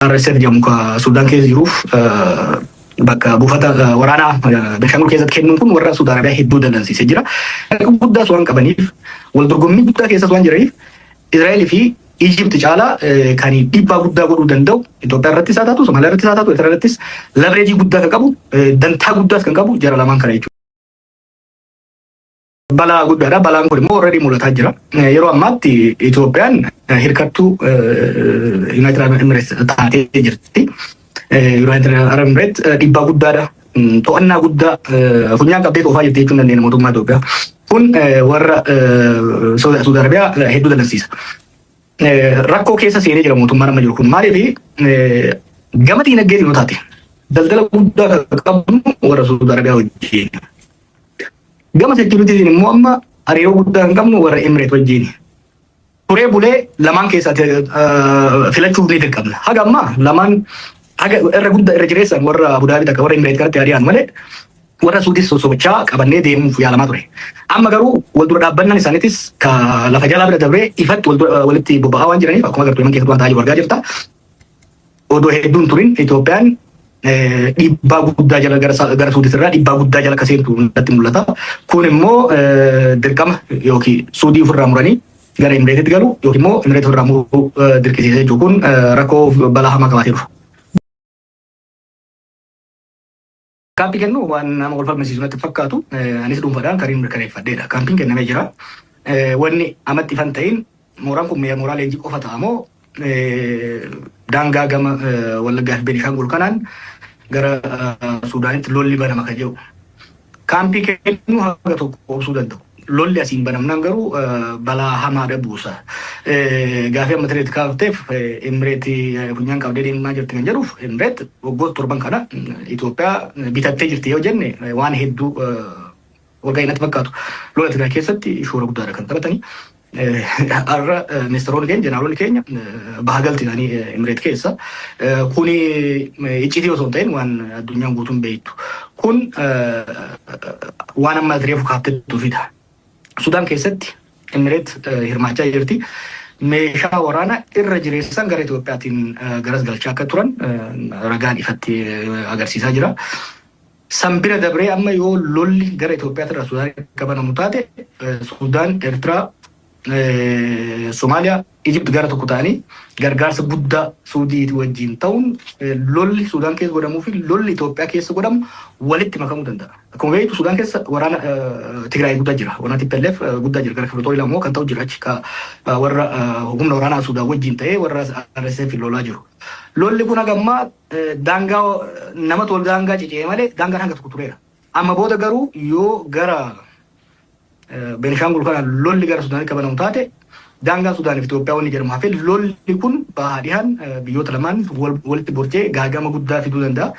RSF jedhamu ka Sudaan keessa jiruuf bakka buufata waraanaa Beenishaangul keessatti kennuun kun warra Suudaan Arabiyaa hedduu dallansiisee jira. Guddaas waan qabaniif wal dorgommii guddaa keessas waan jiraniif Israa'eel fi Egypt caalaa kan dhiibbaa guddaa godhuu danda'u Itoophiyaa irrattis haa taatu, Somaaliyaa irrattis haa taatu, Eertiraa irrattis leverage guddaa kan qabu, dantaa guddaas kan qabu jara lamaan kana jechuudha. Balaa guddaadha. Balaan kun immoo already mul'ataa jira. Yeroo ammaatti Itoophiyaan hirkattuu United Arab Emirates taatee jirti. United Arab Emirates dhiibbaa guddaadha. To'annaa guddaa funyaan qabdee qoofaa jirti jechuun dandeenya mootummaa Itoophiyaa. Kun warra Saudi Arabiyaa hedduu dallansiisa. Rakkoo keessa seenee jira mootummaan amma jiru kun maaliif gama diinagdeetiin yoo taate daldala guddaa qabnu warra Saudi Arabiyaa wajjin. Gama securitytiin immoo amma hariiroo guddaa kan qabnu warra Emirates wajjin. Turee bulee lamaan keessaatti filachuuf ni dirqamna. Haga ammaa lamaan haga irra guddaa irra jireessan warra Abu Dhabii takka warra Emirates kanatti hari'an malee warra Suudis sosobachaa qabannee deemuuf yaalamaa ture. Amma garuu wal dura dhaabbannaan isaaniitis ka lafa jalaa bira dabree ifatti walitti bobba'aa waan jiraniif akkuma agartuu himan keessatti waan ta'aa jiru argaa jirta. Odoo hedduun turin Itoophiyaan dhiibbaa guddaa jala gara Suudis irraa dhiibbaa guddaa jala kaseentu natti mul'ata. Kun immoo dirqama yookiin Suudii ofirraa muranii gara Emireetitti galu yookiin immoo Emireet ofirraa muruu dirqisiisee jiru kun rakkoo balaa hamaa qabaatee dhufu. Kaampii kennu waan nama wal falmisiisu natti fakkaatu anis dhuunfaadhaan kan mirkaneeffadheedha. Kaampiin kennamee jira. Wanni amatti ifan ta'in mooraan kun mooraa leenjii qofa ta'amoo daangaa gama Wallaggaa fi Beenishaangul kanaan gara Suudaanitti lolli banama kan jedhu. Kaampii kennu haga tokko obsuu danda'u. Lolli asiin banamnaan garuu balaa hamaadha buusa. Gaafii amma tireetti kaafteef Emireetii funyaan qabdee deemaa jirti kan jedhuuf Emireet waggoota torban kana Itoophiyaa bitattee jirti yoo jenne waan hedduu waggaa natti fakkaatu. Lola Tigraay keessatti shoora guddaadha kan taphatanii. Har'a ministeeronni keenya jeneraaloonni keenya baha galti isaanii Emireet keessa kuni icciitii osoo hin ta'in waan addunyaan guutuun beektu. Kun waan amma reefu kaaftettuu fida. Sudaan keessatti Emireet hirmaachaa jirti. Meeshaa waraanaa irra jireessan gara Itoophiyaatiin garas galchaa akka turan ragaan ifatti agarsiisaa jira. Sambira dabree amma yoo lolli gara Itoophiyaatti irraa Sudaan qabanamu taate Sudaan, Eertiraa, Somaaliyaa, Egypt gara tokko ta'anii gargaarsa guddaa Suudii wajjin ta'uun lolli Sudaan keessa godhamuu fi lolli Itoophiyaa keessa godhamu walitti makamuu danda'a. Akkuma beektu Sudaan keessa waraana Tigraay guddaa jira. Waraana TPLF guddaa jira. Gara Firootorii lamoo kan ta'u jira achi warra humna waraanaa Sudaan wajjin ta'ee warra RSF lolaa jiru. Lolli kun hagammaa daangaa nama tol daangaa cicee malee daangaan hanga tokko tureera. Amma booda garuu yoo gara Beenishaangul kanaan lolli gara Sudaanii qabanamu taate daangaan Sudaanii fi Itoophiyaa wanni jedhamu hafee lolli kun bahaa dhihaan biyyoota lamaan walitti borcee gaagama guddaa fiduu danda'a.